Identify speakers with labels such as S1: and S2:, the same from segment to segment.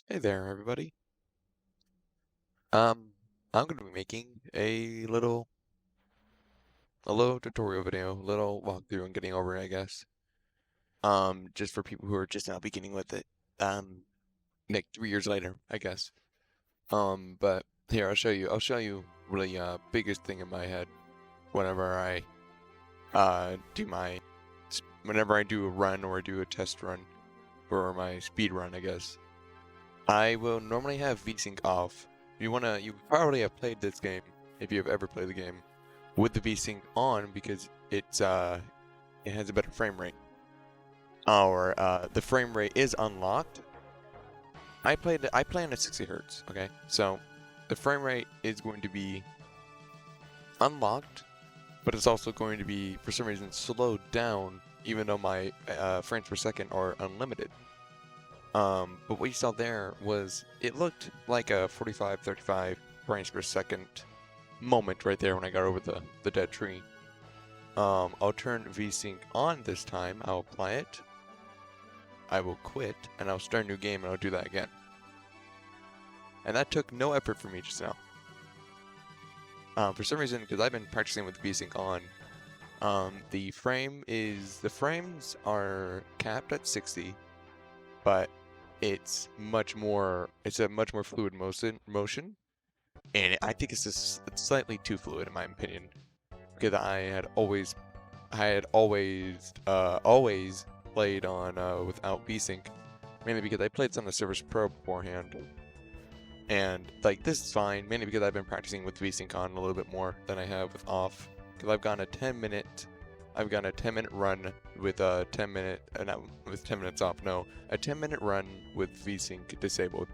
S1: Hey there, everybody. Um, I'm going to be making a little tutorial video, little walkthrough and getting over it, I guess. Just for people who are just now beginning with it. Like 3 years later, I guess. But here, I'll show you really, biggest thing in my head whenever I, whenever I do a run or do a test run, or my speed run, I guess. I will normally have VSync off. You probably have played this game, if you have ever played the game, with the VSync on because it has a better frame rate. Or the frame rate is unlocked. I play on at 60 hertz, okay? So the frame rate is going to be unlocked, but it's also going to be, for some reason, slowed down, even though my frames per second are unlimited. But what you saw there was it looked like a 45, 35 frames per second moment right there when I got over the dead tree. I'll turn VSync on this time. I'll apply it. I will quit, and I'll start a new game, and I'll do that again. And that took no effort for me just now. For some reason, because I've been practicing with VSync on, the frames are capped at 60, but it's a much more fluid motion, and I think it's slightly too fluid in my opinion, because I had always played on without VSync, mainly because I played some of the Service Pro beforehand, and like this is fine, mainly because I've been practicing with VSync on a little bit more than I have with off, because I've gone a 10-minute run with a 10-minute, not with 10 minutes off, no, a 10-minute run with VSync disabled.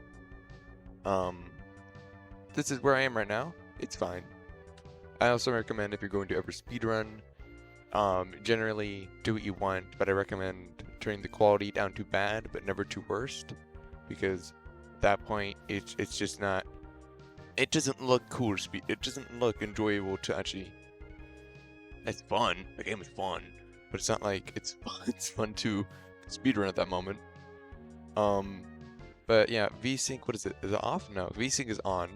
S1: This is where I am right now. It's fine. I also recommend if you're going to ever speedrun, generally do what you want, but I recommend turning the quality down to bad, but never to worst, because at that point, it's just not, it doesn't look cool to speed, it doesn't look enjoyable to actually, it's fun, the game is fun, but it's not like it's fun to speedrun at that moment. But yeah, VSync, what is it? Is it off? No, VSync is on.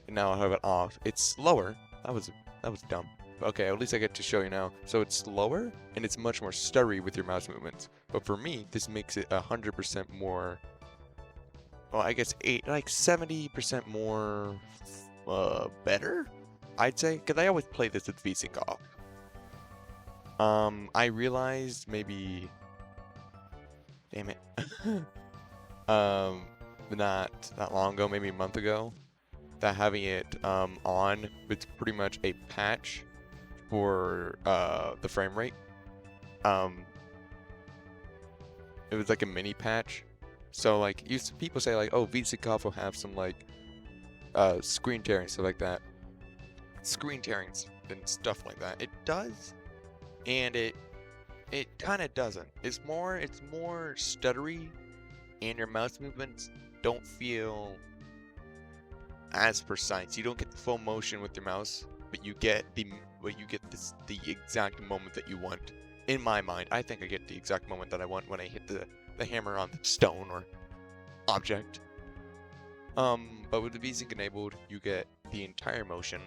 S1: And now I have it off. It's slower. That was dumb. Okay, at least I get to show you now. So it's slower and it's much more stuttery with your mouse movements. But for me, this makes it 100% more. Well, I guess 70% more better, I'd say, because I always play this with VSync off. I realized maybe, damn it, not that long ago, maybe a month ago, that having it on, it's pretty much a patch for the frame rate. It was like a mini patch. So like people say like, oh, VSync off will have some like screen tearing, stuff like that. Screen tearings and stuff like that. It does, and it kind of doesn't. It's more stuttery, and your mouse movements don't feel as precise. You don't get the full motion with your mouse, but you get the exact moment that you want. In my mind, I think I get the exact moment that I want when I hit the hammer on the stone or object. But with the VSync enabled, you get the entire motion,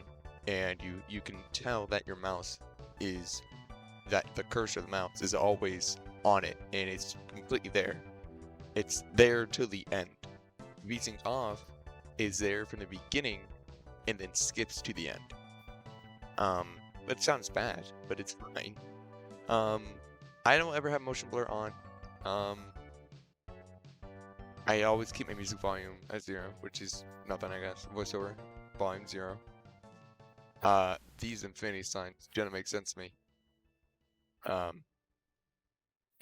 S1: and you can tell that your mouse is that the cursor of the mouse is always on it, and it's completely there. It's there till the end. VSync off is there from the beginning and then skips to the end. It sounds bad, but it's fine. I don't ever have motion blur on. I always keep my music volume at 0, which is nothing, I guess. Voiceover, volume 0. These infinity signs don't make sense to me.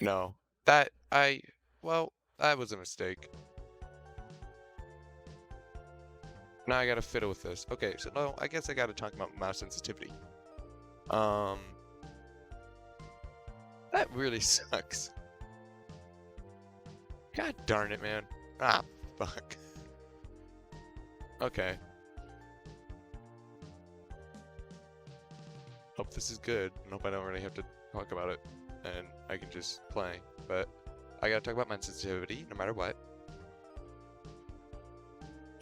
S1: No. That was a mistake. Now I gotta fiddle with this. Okay, so no, I guess I gotta talk about mouse sensitivity. That really sucks. God darn it, man. Ah, fuck. Okay. Hope this is good. I hope I don't really have to talk about it, and I can just play. But I gotta talk about mouse sensitivity, no matter what.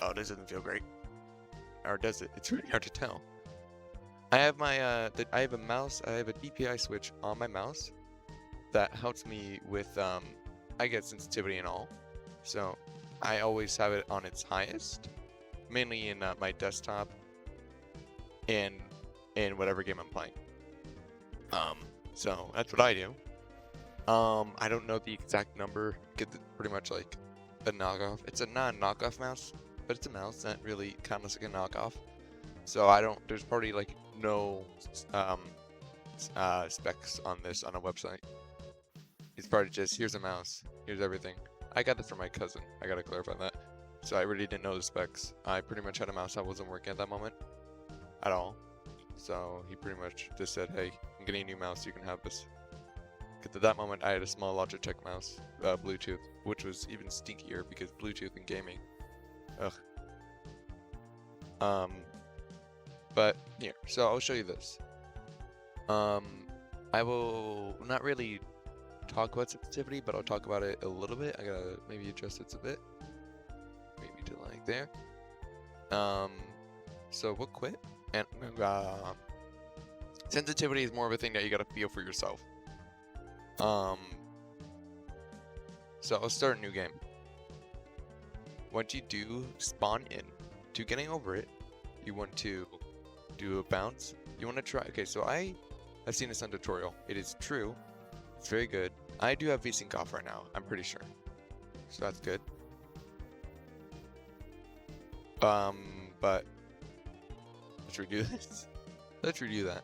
S1: Oh, this doesn't feel great. Or does it? It's really hard to tell. I have my I have a mouse. I have a DPI switch on my mouse that helps me with I get sensitivity and all. So I always have it on its highest, mainly in my desktop and in whatever game I'm playing. So that's what I do. I don't know the exact number. Pretty much like a knockoff. It's a non-knockoff mouse, but it's a mouse that really kind of looks like a knockoff. So I don't. There's probably like no specs on this on a website. It's probably just here's a mouse, here's everything. I got this from my cousin. I gotta clarify that. So I really didn't know the specs. I pretty much had a mouse that wasn't working at that moment at all. So he pretty much just said, "Hey, I'm getting a new mouse. You can have this." Because at that moment I had a small Logitech mouse, Bluetooth, which was even stinkier because Bluetooth in gaming. Ugh. But here, so I'll show you this. I will not really talk about sensitivity, but I'll talk about it a little bit. I gotta maybe adjust it a bit, maybe to like there. So we'll quit, and sensitivity is more of a thing that you gotta feel for yourself. So I'll start a new game. Once you do spawn in, to getting over it, you want to do a bounce. You want to try. Okay, so I've seen this on tutorial. It is true. It's very good. I do have VSync off right now. I'm pretty sure. So that's good. But let's redo this. Let's redo that.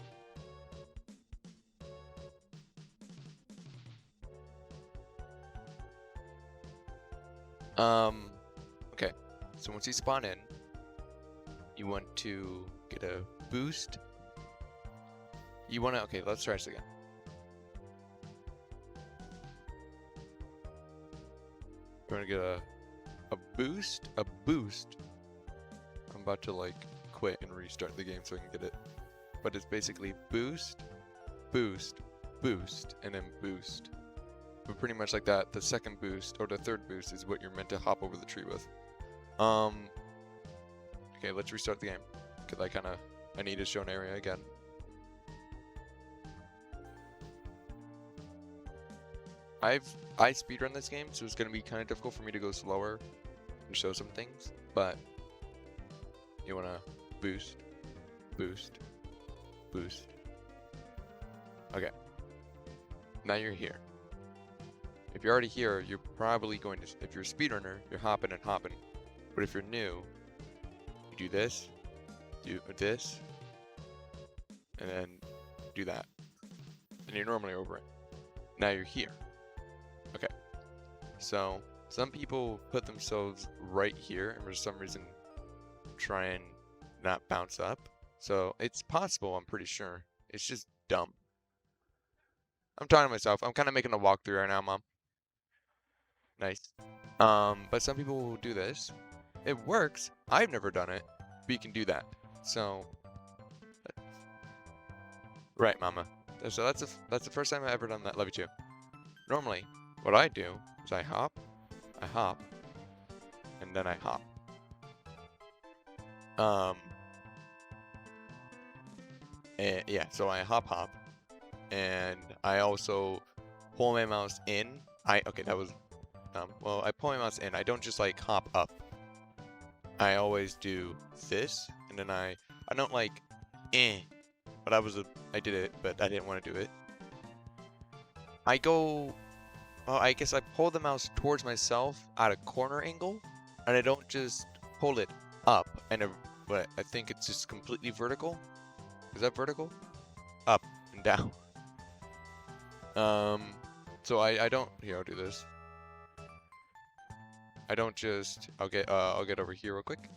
S1: Okay. So once you spawn in, you want to get a boost. You want to, okay, let's try this again. You want to get a boost? A boost. I'm about to like quit and restart the game so I can get it. But it's basically boost, boost, boost, and then boost. But pretty much like that, the second boost or the third boost is what you're meant to hop over the tree with. Okay, let's restart the game. Cause I need to show an area again. I speedrun this game, so it's gonna be kind of difficult for me to go slower and show some things. But you wanna boost, boost, boost. Okay. Now you're here. If you're already here, you're probably going to, if you're a speedrunner, you're hopping and hopping. But if you're new, you do this, do this, and then do that. And you're normally over it. Now you're here. Okay. So, some people put themselves right here and for some reason try and not bounce up. So, it's possible, I'm pretty sure. It's just dumb. I'm talking to myself. I'm kind of making a walkthrough right now, Mom. Nice. But some people will do this. It works. I've never done it, but you can do that. So, right, Mama. So that's the first time I've ever done that. Love you too. Normally, what I do is I hop, and then I hop. And yeah, so I hop, and I also pull my mouse in. Okay, that was well, I pull my mouse in. I don't just like hop up. I always do this, and then I don't like but I did it, but I didn't want to do it. I go, well, I guess I pull the mouse towards myself at a corner angle, and I don't just pull it up, but I think it's just completely vertical. Is that vertical? Up and down. So I don't, here, I'll do this. I don't just, I'll get over here real quick.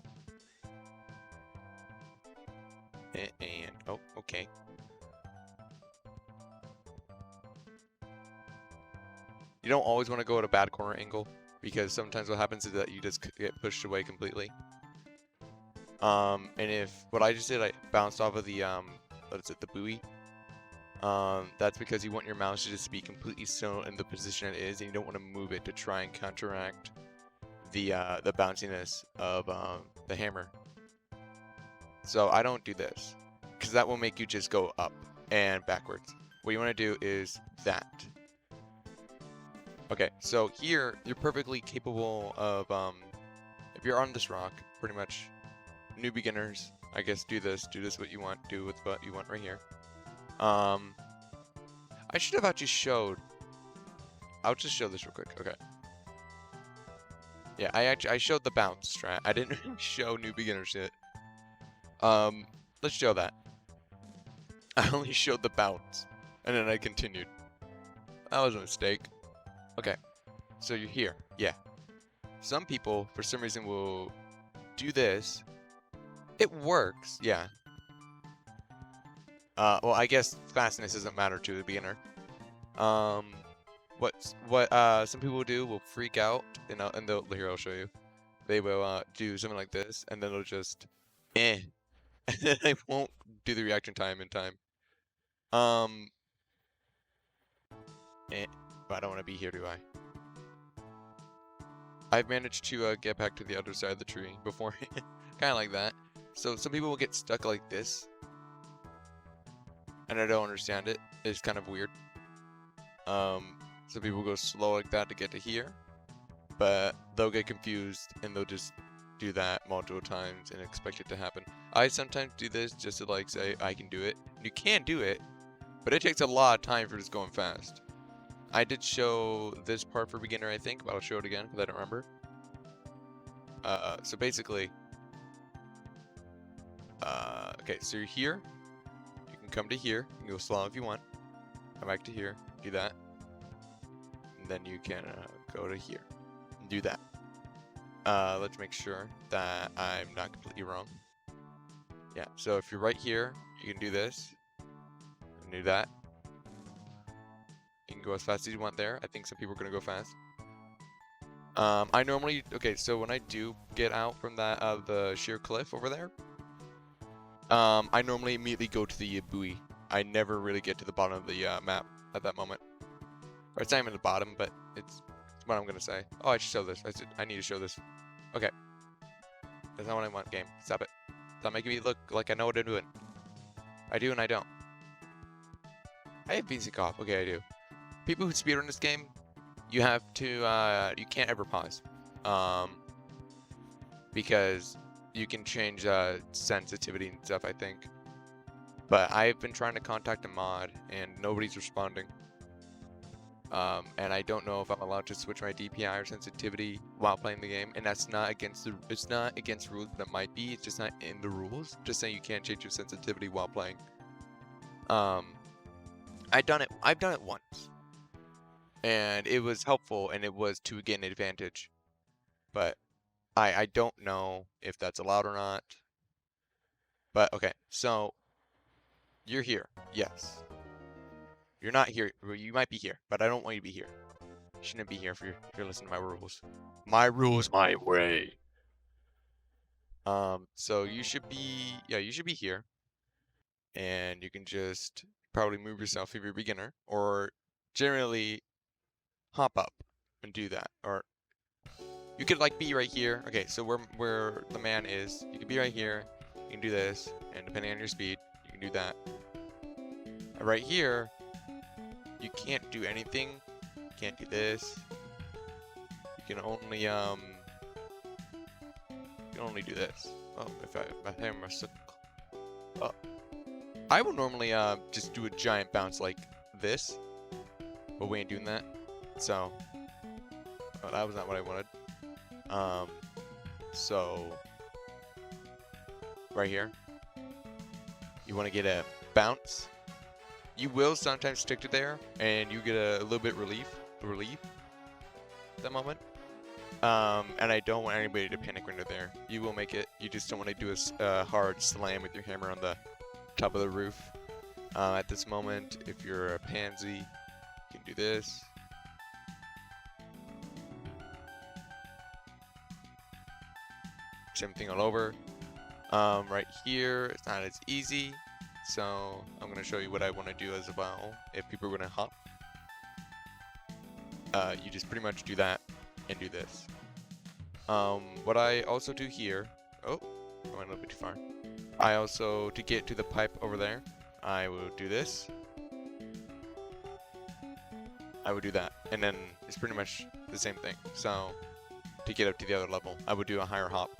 S1: And oh, okay. You don't always want to go at a bad corner angle, because sometimes what happens is that you just get pushed away completely. And if what I just did, I bounced off of the what is it, the buoy. That's because you want your mouse to just be completely still in the position it is, and you don't want to move it to try and counteract the bounciness of the hammer. So I don't do this, because that will make you just go up and backwards. What you want to do is that. Okay, so here you're perfectly capable of if you're on this rock, pretty much new beginners, I guess do this what you want, do with what you want right here. I should have actually showed. I'll just show this real quick. Okay. Yeah, I showed the bounce strat. I didn't show new beginners yet. Let's show that. I only showed the bounce, and then I continued. That was a mistake. Okay, so you're here. Yeah. Some people, for some reason, will do this. It works, yeah. Well, I guess fastness doesn't matter to the beginner. What some people will do will freak out, and here I'll show you. They will do something like this, and then they'll just and then I won't do the reaction time in time. But I don't want to be here, do I? I've managed to get back to the other side of the tree before, kind of like that. So some people will get stuck like this, and I don't understand it. It's kind of weird. Some people go slow like that to get to here, but they'll get confused and they'll just do that multiple times and expect it to happen. I sometimes do this just to like say I can do it. You can do it, but it takes a lot of time for just going fast. I did show this part for beginner, I think, but I'll show it again because I don't remember. So basically, okay, so you're here. You can come to here. You can go slow if you want. Come back to here. Do that. And then you can go to here. And do that. Let's make sure that I'm not completely wrong. Yeah, so if you're right here, you can do this. And do that. You can go as fast as you want there. I think some people are going to go fast. I normally, okay, so when I do get out from that, the sheer cliff over there, I normally immediately go to the buoy. I never really get to the bottom of the map at that moment. Or it's not even the bottom, but it's what I'm going to say. Oh, I should show this. I need to show this. Okay. That's not what I want, game. Stop it. Stop making me look like I know what I'm doing. I do and I don't. I have basic off. Okay, I do. People who speedrun this game, you have to, you can't ever pause. Because you can change sensitivity and stuff, I think. But I've been trying to contact a mod and nobody's responding. And I don't know if I'm allowed to switch my DPI or sensitivity while playing the game. And that's not against the, it's not against rules, but it might be. It's just not in the rules. Just saying you can't change your sensitivity while playing. I've done it once. And it was helpful and it was to gain an advantage. But I don't know if that's allowed or not. But okay, so you're here. Yes. You're not here. Well, you might be here, but I don't want you to be here. You shouldn't be here if you're listening to my rules. My rules, my way. So you should be, yeah, you should be here. And you can just probably move yourself if you're a beginner, or generally hop up and do that. Or you could like be right here. Okay, so where the man is, you can be right here. You can do this, and depending on your speed, you can do that. And right here, you can't do anything. You can't do this. You can only do this. Oh, if I hammer oh. I will normally just do a giant bounce like this, but we ain't doing that. So that was not what I wanted. So right here, you want to get a bounce. You will sometimes stick to there, and you get a little bit relief at that moment. And I don't want anybody to panic when they're there. You will make it. You just don't want to do a hard slam with your hammer on the top of the roof. At this moment, if you're a pansy, you can do this. Same thing all over. Right here, it's not as easy. So I'm going to show you what I want to do as well. If people are going to hop, you just pretty much do that and do this. What I also do here, oh, I went a little bit too far. I also, to get to the pipe over there, I will do this. I would do that, and then it's pretty much the same thing. So, to get up to the other level, I would do a higher hop.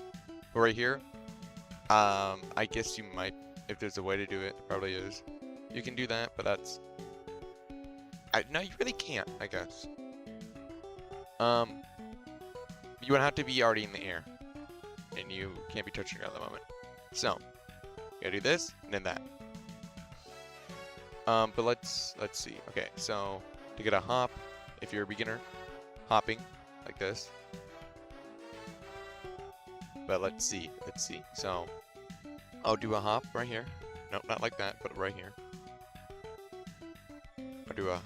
S1: But right here, I guess you might, if there's a way to do it, probably is. You can do that, but that's, no, you really can't, I guess. You would have to be already in the air, and you can't be touching it at the moment. So, you gotta do this, and then that. But let's see. Okay, so to get a hop, if you're a beginner, hopping like this. But let's see. So I'll do a hop right here. Nope, not like that, but right here. I'll do a,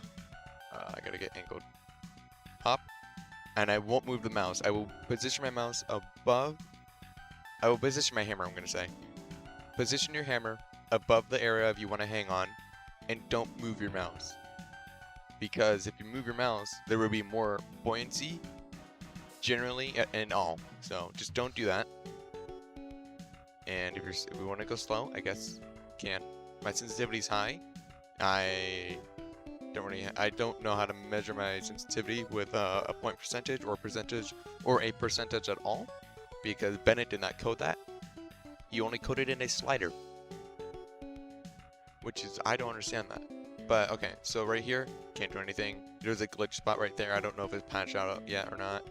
S1: I gotta get angled. Hop, and I won't move the mouse. I will position my mouse above. I will position my hammer, I'm gonna say. Position your hammer above the area if you want to hang on, and don't move your mouse. Because if you move your mouse, there will be more buoyancy, generally, and all. So just don't do that. And if we want to go slow, I guess you can. My sensitivity is high. I don't know how to measure my sensitivity with a point percentage or a percentage at all, because Bennett did not code that. He only coded in a slider, which is, I don't understand that. But okay, so right here, can't do anything. There's a glitch spot right there. I don't know if it's patched out yet or not.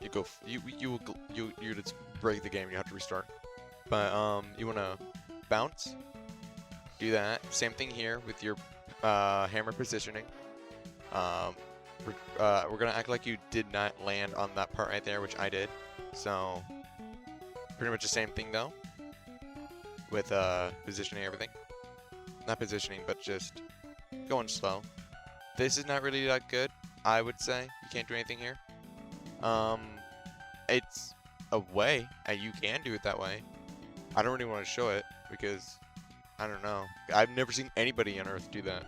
S1: You just break the game. You have to restart. But you wanna bounce. Do that. Same thing here with your hammer positioning. We're gonna act like you did not land on that part right there, which I did. So pretty much the same thing though, with positioning everything. Not positioning, but just going slow. This is not really that good, I would say. You can't do anything here. It's a way, and you can do it that way. I don't really want to show it because I don't know. I've never seen anybody on Earth do that.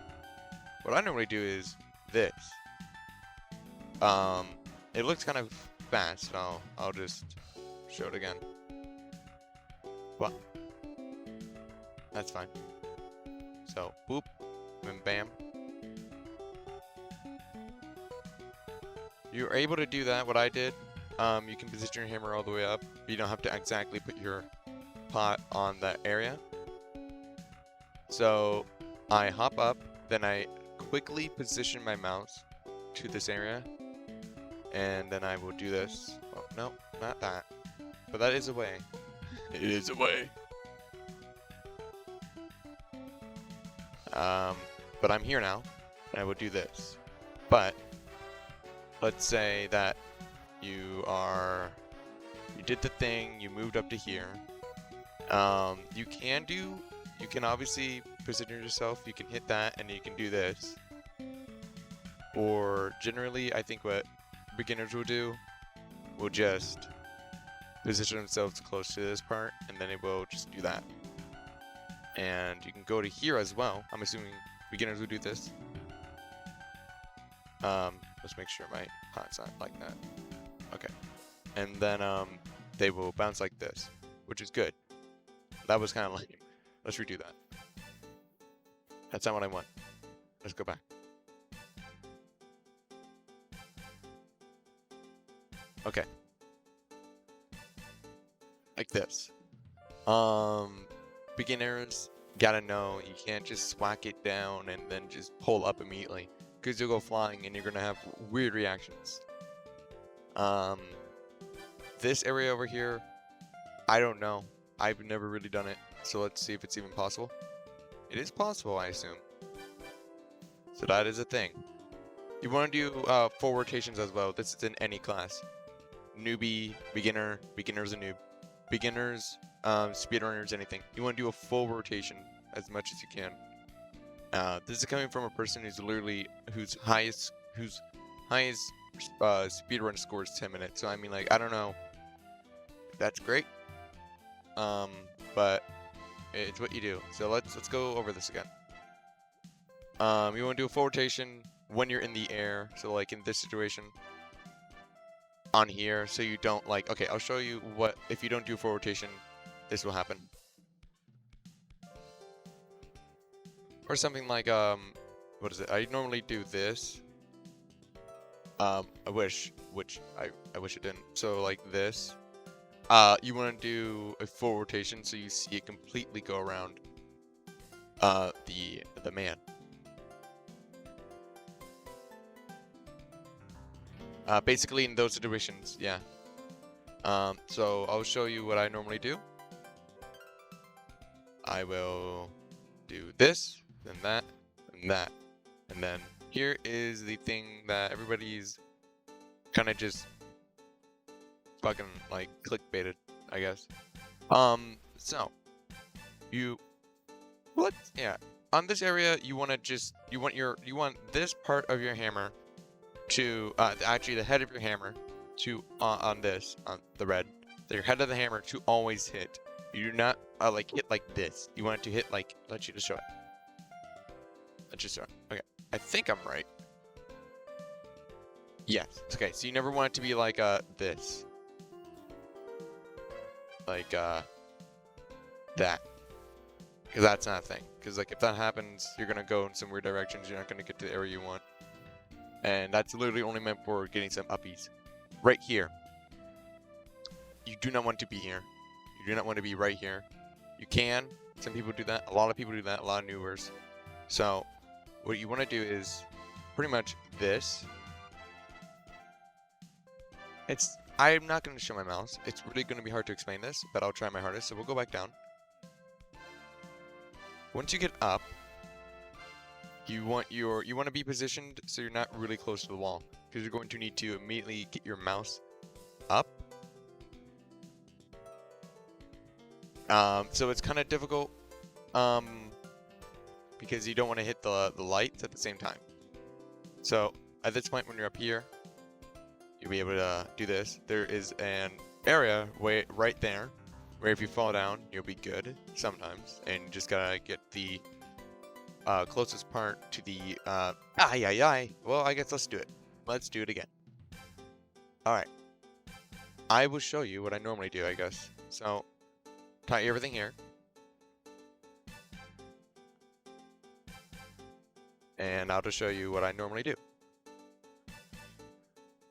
S1: What I normally do is this. It looks kind of fast, so I'll just show it again. Well, that's fine. So, boop, and bam. You're able to do that, what I did. You can position your hammer all the way up, but you don't have to exactly put your pot on that area. So, I hop up, then I quickly position my mouse to this area, and then I will do this. Oh, no, not that. But that is a way. It is a way. But I'm here now, and I will do this. But let's say that you did the thing, you moved up to here. You can obviously position yourself, you can hit that, and you can do this. Or generally, I think what beginners will do will just position themselves close to this part, and then it will just do that. And you can go to here as well. I'm assuming beginners will do this. Let's make sure my pot's not like that. Okay. And then they will bounce like this, which is good. That was kind of lame. Let's redo that. That's not what I want. Let's go back. Okay. Like this. Beginners gotta know you can't just whack it down and then just pull up immediately, because you'll go flying and you're gonna have weird reactions. This area over here, I don't know. I've never really done it, so let's see if it's even possible. It is possible, I assume. So that is a thing. You want to do 4 rotations as well. This is in any class. Newbie, beginner, beginner's a noob. Beginners, speedrunners, anything. You want to do a full rotation as much as you can. This is coming from a person whose highest speedrun score is 10 minutes. So I mean, like, I don't know if that's great, but it's what you do. So let's go over this again. You want to do a full rotation when you're in the air. So like in this situation, on here so you don't like, okay, I'll show you what, if you don't do forward rotation, this will happen. Or something like, what is it? I normally do this. I wish it didn't. So like this. You want to do a full rotation so you see it completely go around the man. Basically in those situations, yeah. So I'll show you what I normally do. I will do this, then that, and that. And then here is the thing that everybody's kind of just fucking like clickbaited, I guess. So yeah, on this area you want to just you want this part of your hammer to actually the head of your hammer to on the red, so your head of the hammer to always hit. You do not like hit like this. You want it to hit like, let's just show it. Let's just show it. Okay, I think I'm right. Yes. Okay, so you never want it to be like this. Like that. Because that's not a thing. Because like if that happens, you're gonna go in some weird directions. You're not gonna get to the area you want. And that's literally only meant for getting some uppies. Right here. You do not want to be here. You do not want to be right here. You can. Some people do that. A lot of people do that. A lot of newers. So what you want to do is pretty much this. I'm not going to show my mouse. It's really going to be hard to explain this, but I'll try my hardest. So we'll go back down. Once you get up, you want to be positioned so you're not really close to the wall, because you're going to need to immediately get your mouse up. So it's kind of difficult, because you don't want to hit the lights at the same time. So at this point, when you're up here, you'll be able to do this. There is an area right there where if you fall down, you'll be good sometimes, and you just gotta get the closest part to the well, I guess let's do it. Let's do it again. All right. I will show you what I normally do, I guess. So tie everything here. And I'll just show you what I normally do.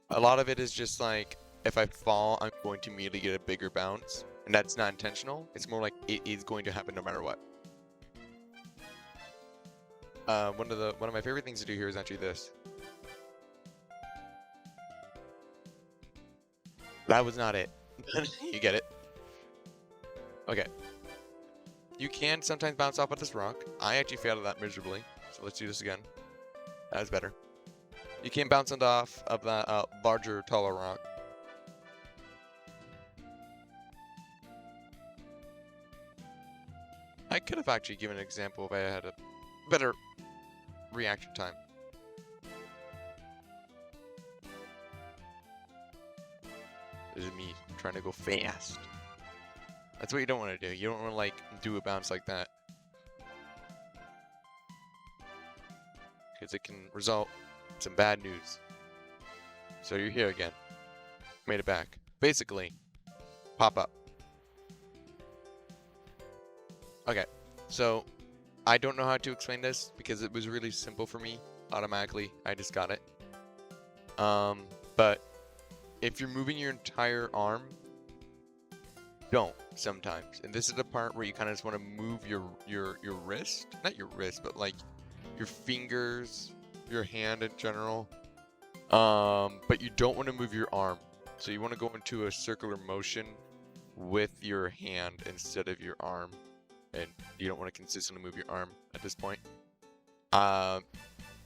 S1: A lot of it is just like, if I fall, I'm going to immediately get a bigger bounce. And that's not intentional. It's more like it is going to happen no matter what. One of my favorite things to do here is actually this. That was not it. You get it. Okay. You can sometimes bounce off of this rock. I actually failed at that miserably. So let's do this again. That was better. You can bounce it off of that larger, taller rock. I could have actually given an example if I had a better reaction time. This is me trying to go fast. That's what you don't want to do. You don't want to like do a bounce like that, because it can result in some bad news. So you're here again. Made it back. Basically, pop up. Okay, so I don't know how to explain this because it was really simple for me. Automatically, I just got it. But if you're moving your entire arm, don't sometimes. And this is the part where you kind of just want to move your wrist, not your wrist, but like your fingers, your hand in general. But you don't want to move your arm. So you want to go into a circular motion with your hand instead of your arm. And you don't want to consistently move your arm at this point.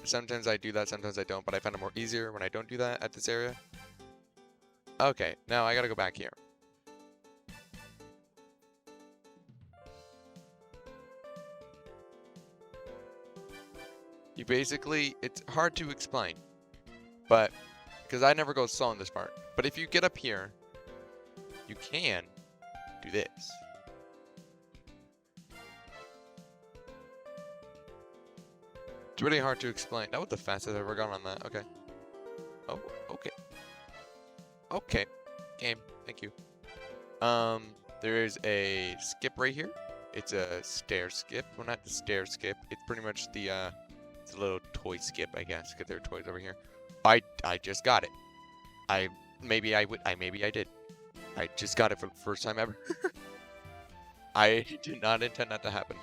S1: Sometimes I do that, sometimes I don't, but I find it more easier when I don't do that at this area. Okay, now I gotta go back here. You basically, it's hard to explain, but because I never go slow in this part. But if you get up here, you can do this. It's really hard to explain. That was the fastest I've ever gone on that. Okay. Oh, okay. Okay. Game. Thank you. There is a skip right here. It's a stair skip. Well, not the stair skip. It's pretty much the, it's a little toy skip, I guess, because there are toys over here. I just got it. Maybe I did. I just got it for the first time ever. I did not intend that to happen.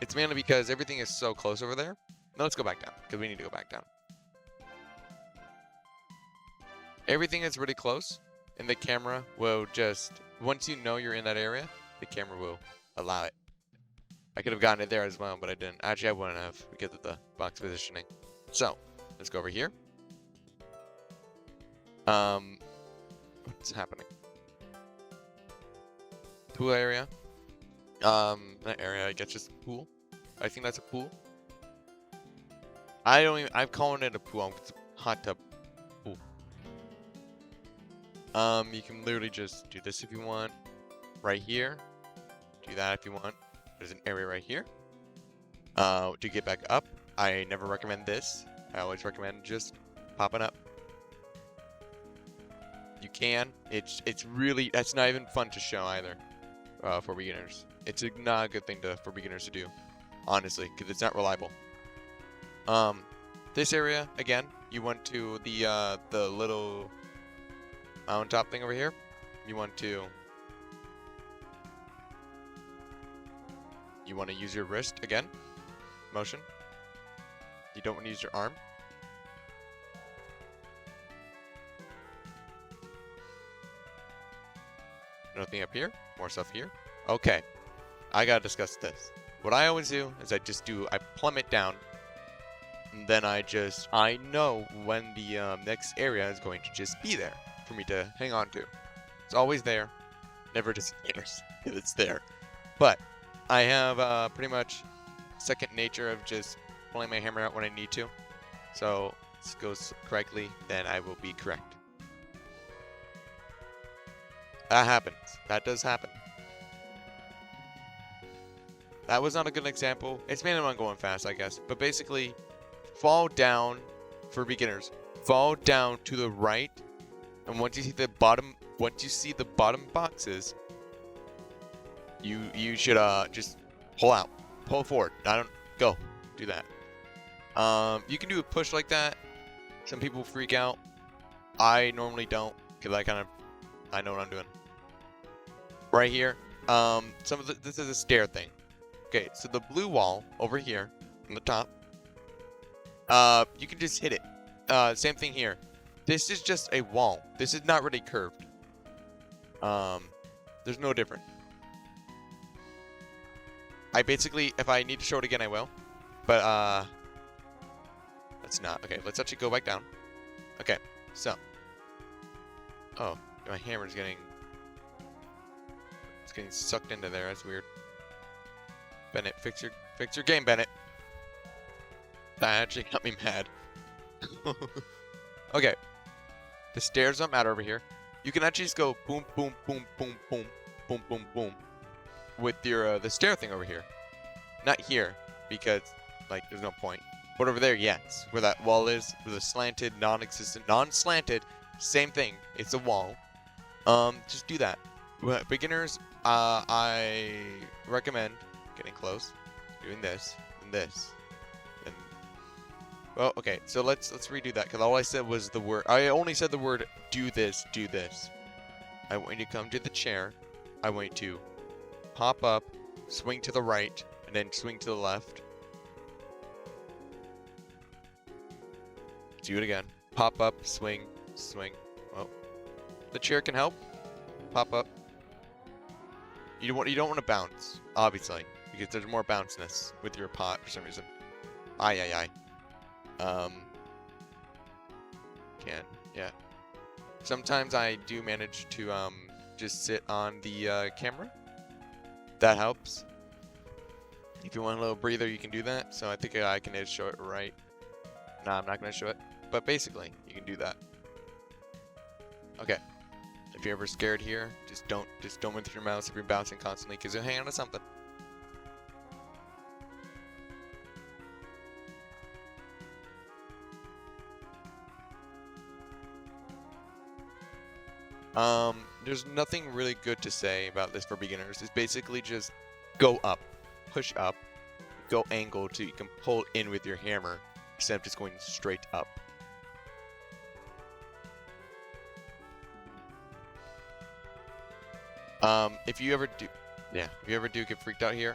S1: It's mainly because everything is so close over there. Now let's go back down, because we need to go back down. Everything is really close, and the camera will just, once you know you're in that area, the camera will allow it. I could have gotten it there as well, but I didn't. Actually, I wouldn't have because of the box positioning. So, let's go over here. What's happening? Pool area. That area, I guess, just pool. I think that's a pool. I'm calling it a pool. It's a hot tub pool. You can literally just do this if you want. Right here. Do that if you want. There's an area right here. To get back up, I never recommend this. I always recommend just popping up. You can. It's really, that's not even fun to show either. For beginners. It's not a good thing for beginners to do. Honestly, because it's not reliable. This area, again, you want to the little mountaintop thing over here. You want to use your wrist again. Motion. You don't want to use your arm. Nothing up here. More stuff here. Okay. I gotta discuss this. What I always do is I plummet down. And then I know when the next area is going to just be there for me to hang on to. It's always there. Never disappears. It's there. But I have pretty much second nature of just pulling my hammer out when I need to. So if this goes correctly, then I will be correct. That happens. That does happen. That was not a good example. It's mainly when I'm going fast, I guess. But basically, fall down for beginners. Fall down to the right, and once you see the bottom boxes, you should just pull out, pull forward. Go do that. You can do a push like that. Some people freak out. I normally don't, because I know what I'm doing. Right here, this is a stair thing. Okay, so the blue wall over here on the top, you can just hit it. Same thing here. This is just a wall. This is not really curved. There's no difference. I basically, if I need to show it again, I will. But, let's not. Okay, let's actually go back down. Okay, so. Oh, my hammer's getting sucked into there. That's weird. Bennett, fix your game, Bennett. That actually got me mad. Okay. The stairs don't matter over here. You can actually just go boom, boom, boom, boom, boom, boom, boom, boom with your the stair thing over here. Not here, because like there's no point. But over there, yes. Where that wall is, with a slanted, non-existent, non-slanted, same thing. It's a wall. Just do that. Beginners, I recommend getting close, doing this, and this. And well, okay, so let's redo that, because all I said was the word. I only said the word do this, do this. I want you to come to the chair. I want you to pop up, swing to the right, and then swing to the left. Do it again. Pop up, swing, swing. Well, the chair can help. Pop up. You don't want to bounce, obviously, because there's more bounciness with your pot for some reason. Yeah. Sometimes I do manage to just sit on the camera. That helps. If you want a little breather, you can do that. So I think I can just show it right. No, I'm not gonna show it. But basically, you can do that. Okay. If you're ever scared here, just don't move with your mouse if you're bouncing constantly, because you'll hang on to something. There's nothing really good to say about this for beginners. It's basically just go up, push up, go angle till you can pull in with your hammer instead of just going straight up. If you ever do get freaked out here,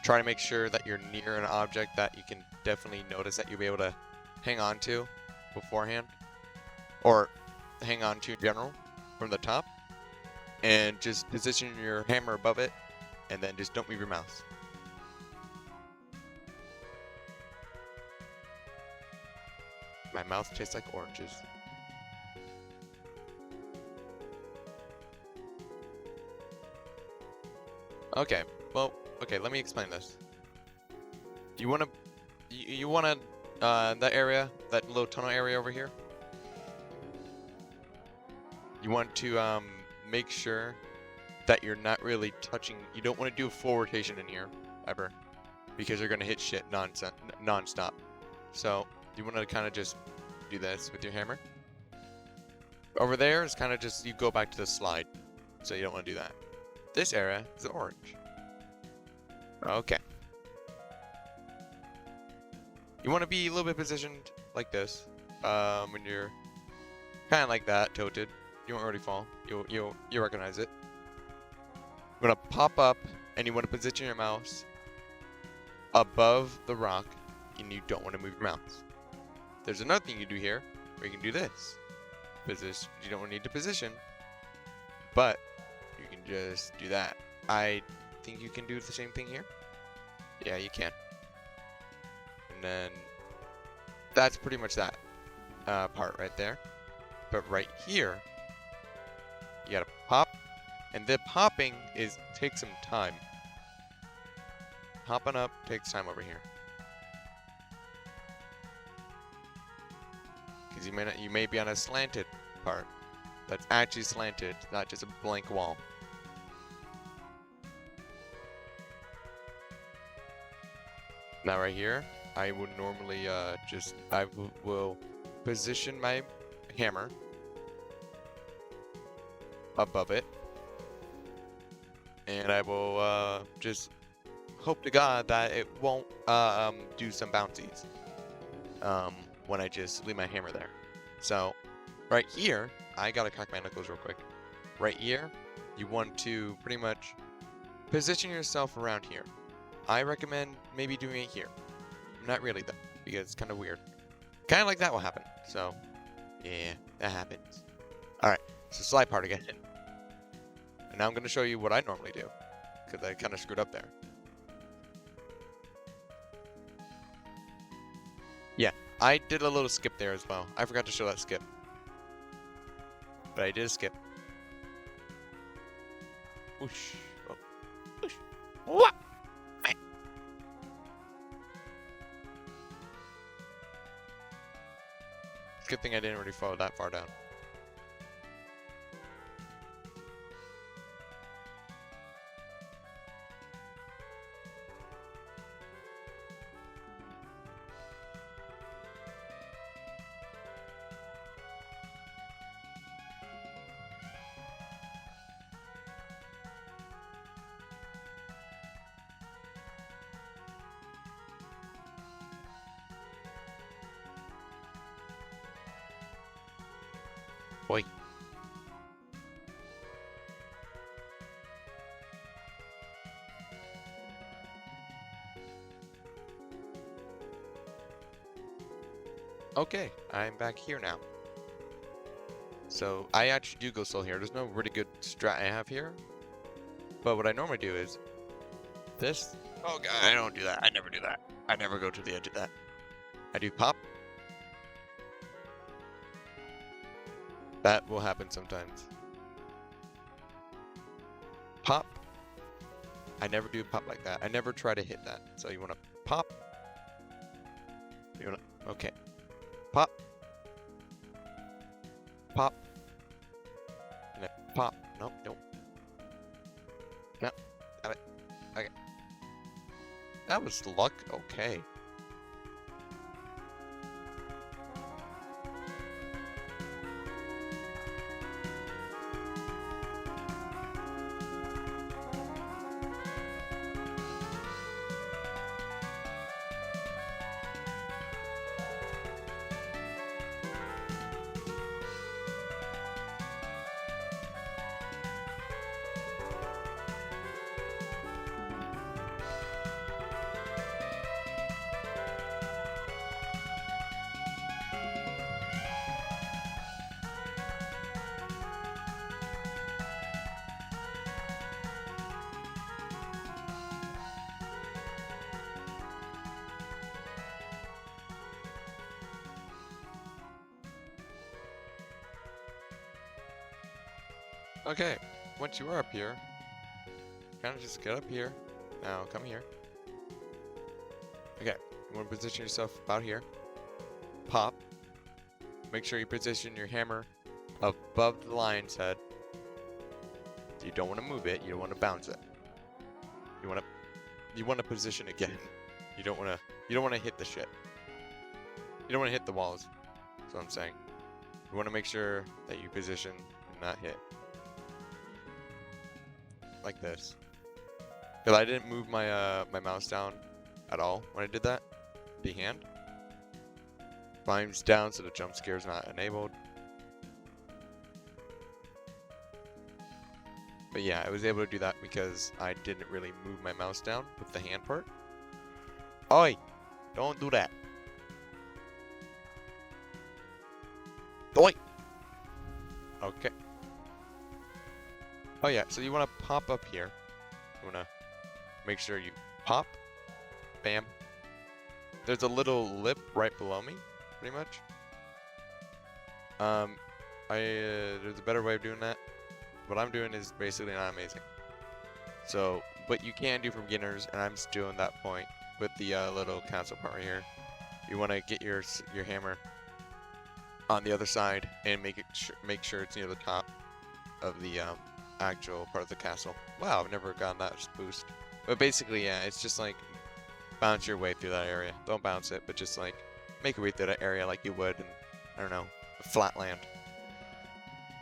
S1: try to make sure that you're near an object that you can definitely notice that you'll be able to hang on to beforehand, or hang on to in general from the top, and just position your hammer above it, and then just don't move your mouse. My mouth tastes like oranges. Okay, well, okay, let me explain this. You wanna that area, that little tunnel area over here? You want to make sure that you're not really touching. You don't want to do a full rotation in here ever, because you're gonna hit shit non-stop. So you want to kind of just do this with your hammer. Over there is kind of just, you go back to the slide, so you don't want to do that. This area is orange. Okay. You want to be a little bit positioned like this. When you're kind of like that, tilted. You won't already fall. You'll recognize it. You want to pop up, and you want to position your mouse above the rock, and you don't want to move your mouse. There's another thing you do here, where you can do this. Position. You don't need to position, but you can just do that. I think you can do the same thing here. Yeah, you can. And then that's pretty much that part right there. But right here, you gotta pop, and the popping takes some time. Hopping up takes time over here, because you may be on a slanted part that's actually slanted, not just a blank wall. Now right here, I would normally I will position my hammer above it, and I will just hope to God that it won't do some bouncies when I just leave my hammer there. So right here, I gotta crack my knuckles real quick. Right here, you want to pretty much position yourself around here. I recommend maybe doing it here. Not really though, because it's kind of weird. Kind of like that will happen. So yeah, that happens. Alright, so slide part again. And now I'm going to show you what I normally do, because I kind of screwed up there. Yeah, I did a little skip there as well. I forgot to show that skip. But I did a skip. Whoosh. Oh. Whoosh. What? Good thing I didn't really fall that far down. Boy. Okay, I'm back here now. So I actually do go slow here. There's no really good strat I have here. But what I normally do is this. Oh god, I don't do that. I never do that. I never go to the edge of that. I do pop. That will happen sometimes. Pop. I never do pop like that. I never try to hit that. So you want to pop. You want to, okay. Pop. Pop. And then pop. Nope, nope. No. Got it. Okay. That was luck. Okay. Okay, once you are up here, kind of just get up here. Now come here. Okay, you want to position yourself about here. Pop. Make sure you position your hammer above the lion's head. You don't want to move it. You don't want to bounce it. You want to position again. You don't want to hit the shit. You don't want to hit the walls. That's what I'm saying. You want to make sure that you position and not hit. Like this. Because I didn't move my my mouse down at all when I did that. The hand. Volume's down so the jump scare is not enabled. But yeah, I was able to do that because I didn't really move my mouse down with the hand part. Oi! Don't do that. Oi! Okay. Oh yeah, so you want to pop up here. You want to make sure you pop. Bam. There's a little lip right below me, pretty much. There's a better way of doing that. What I'm doing is basically not amazing. So, what you can do for beginners, and I'm just doing that point with the little console part right here. You want to get your hammer on the other side and make sure it's near the top of the actual part of the castle. Wow, I've never gotten that boost. But basically, yeah, it's just like bounce your way through that area. Don't bounce it, but just like make your way through that area like you would in, I don't know, a flat land.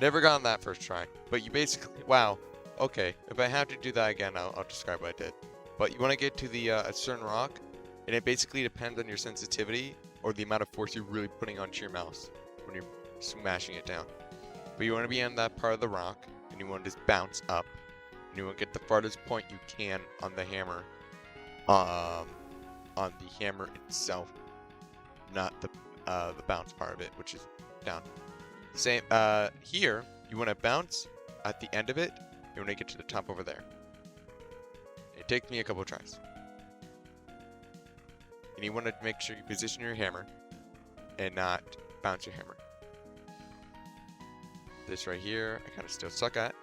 S1: Never gotten that first try, but you basically, wow, okay, if I have to do that again, I'll describe what I did. But you want to get to the a certain rock, and it basically depends on your sensitivity or the amount of force you're really putting onto your mouse when you're smashing it down. But you want to be on that part of the rock, and you want to just bounce up, and you want to get the farthest point you can on the hammer, itself, not the bounce part of it, which is down. Same, here, you want to bounce at the end of it, you want to get to the top over there. It takes me a couple of tries. And you want to make sure you position your hammer and not bounce your hammer. This right here, I kind of still suck at.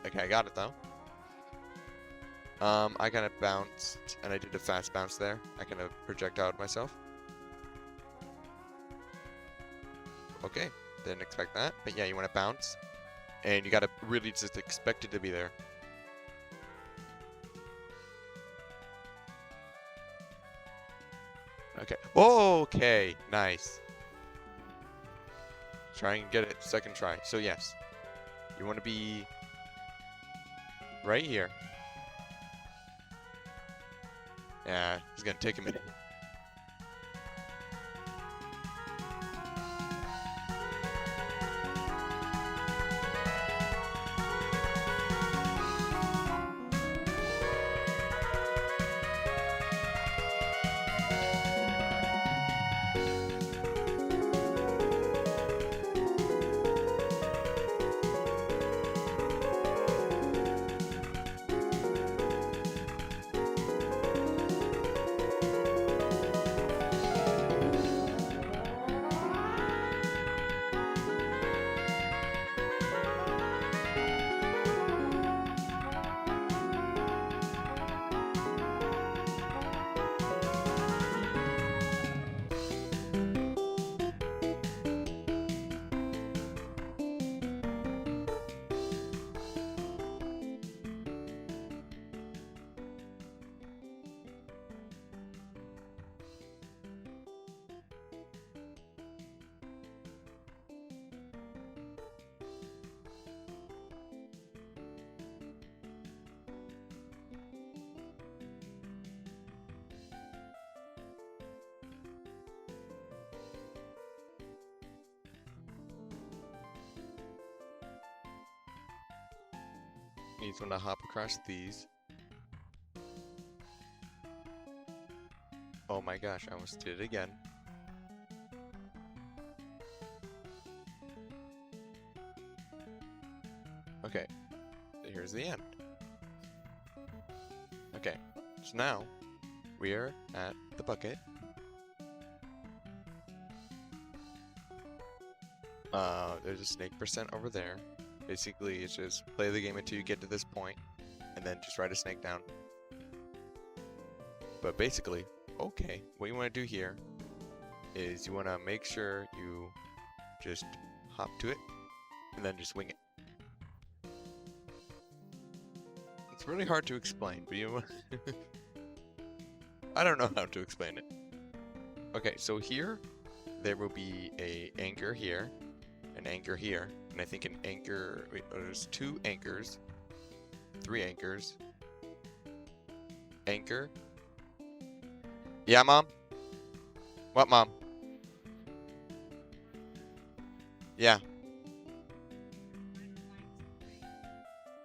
S1: Okay, I got it though. I kind of bounced, and I did a fast bounce there. I kind of projectiled myself. Okay, didn't expect that, but yeah, you want to bounce, and you gotta really just expect it to be there. Okay, okay, nice. Try and get it second try. So yes, you want to be right here. Yeah, it's gonna take a minute. You just want to hop across these. Oh my gosh, I almost did it again. Okay, here's the end. Okay, so now we are at the bucket. There's a snake percent over there. Basically, it's just play the game until you get to this point, and then just write a snake down. But basically, okay, what you want to do here is you want to make sure you just hop to it, and then just wing it. It's really hard to explain, but you I don't know how to explain it. Okay, so here, there will be a anchor here, an anchor here, and I think an anchor, wait, there's 2 anchors, 3 anchors, anchor. Yeah, Mom? What, Mom? Yeah.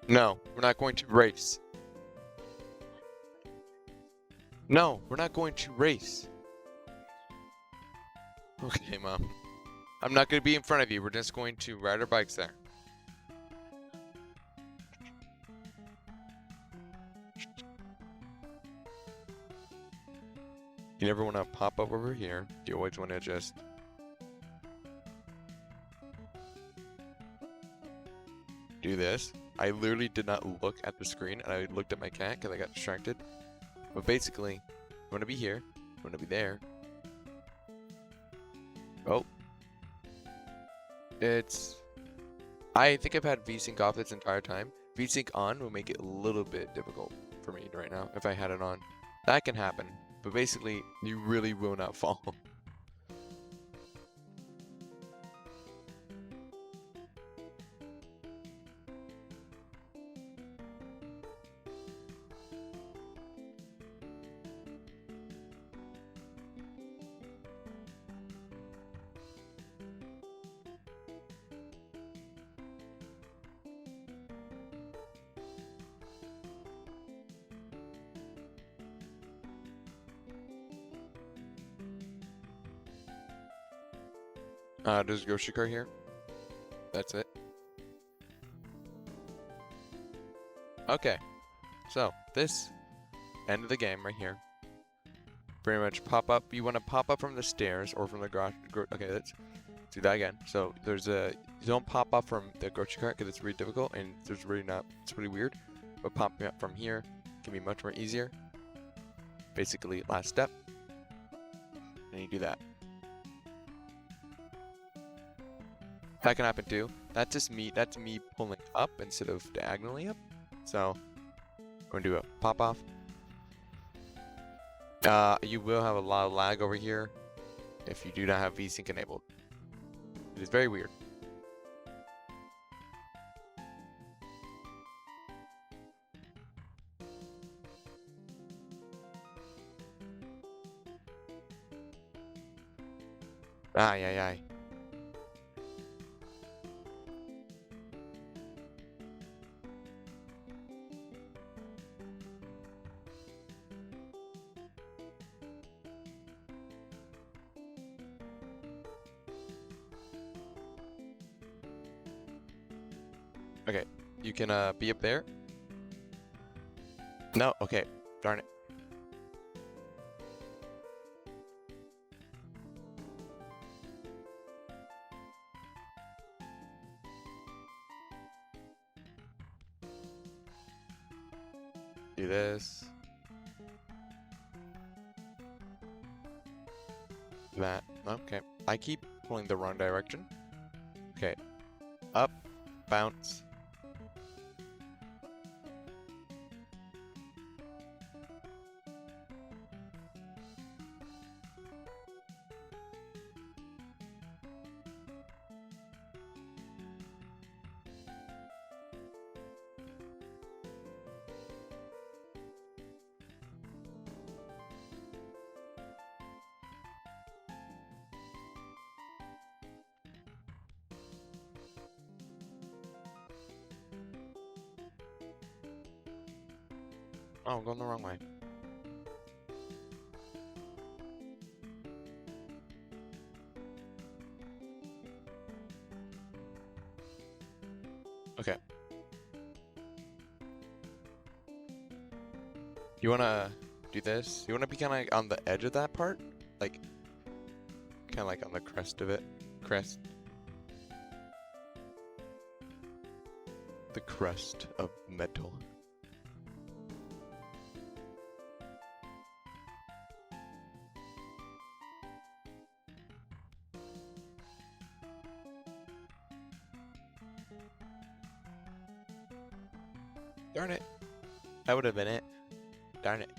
S1: No, we're not going to race. No, we're not going to race. Okay, Mom. I'm not going to be in front of you. We're just going to ride our bikes there. You never want to pop up over here. You always want to just... do this. I literally did not look at the screen, and I looked at my cat because I got distracted. But basically, you want to be here. You want to be there. Oh. I think I've had VSync off this entire time. VSync on will make it a little bit difficult for me right now if I had it on. That can happen. But basically, you really will not fall. There's a grocery cart here. That's it. Okay. So, this end of the game right here. Pretty much pop up. You want to pop up from the stairs or from the garage. Okay, let's do that again. So, there's a... You don't pop up from the grocery cart because it's really difficult and there's really not... It's really weird. But popping up from here can be much more easier. Basically, last step. And you do that. That can happen too. That's me pulling up instead of diagonally up. So we're gonna do a pop off. You will have a lot of lag over here if you do not have VSync enabled. It is very weird. Ay, ay, ay. Okay, you can be up there. No, okay, darn it. Do this. That. Okay. I keep pulling the wrong direction. Okay. Up. Bounce. Oh, I'm going the wrong way. Okay. You wanna do this? You wanna be kinda like on the edge of that part? Like, kinda like on the crest of it. Crest. The crust of metal. Darn it. That would have been it. Darn it.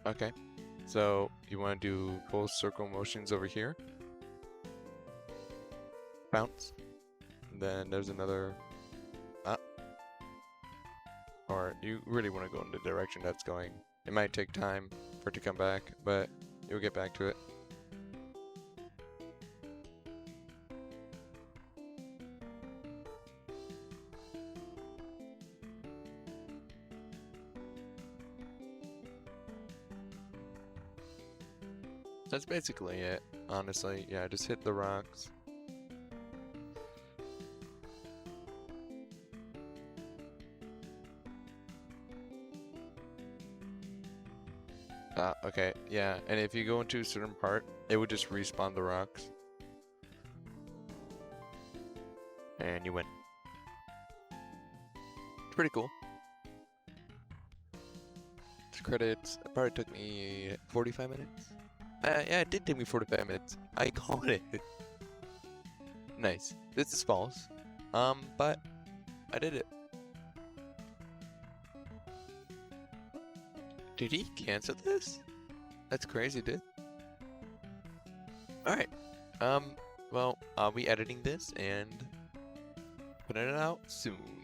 S1: Okay, so you want to do full circle motions over here. Bounce. And then there's another up. Or you really want to go in the direction that's going. It might take time for it to come back, but you'll get back to it. That's basically it, honestly. Yeah, just hit the rocks. Okay, yeah, and if you go into a certain part, it would just respawn the rocks. And you win. It's pretty cool. Credits, it probably took me 45 minutes. Yeah, it did take me 45 minutes. I caught it. Nice. This is false. But I did it. Did he cancel this? That's crazy, dude. Alright. Well, I'll be editing this and putting it out soon.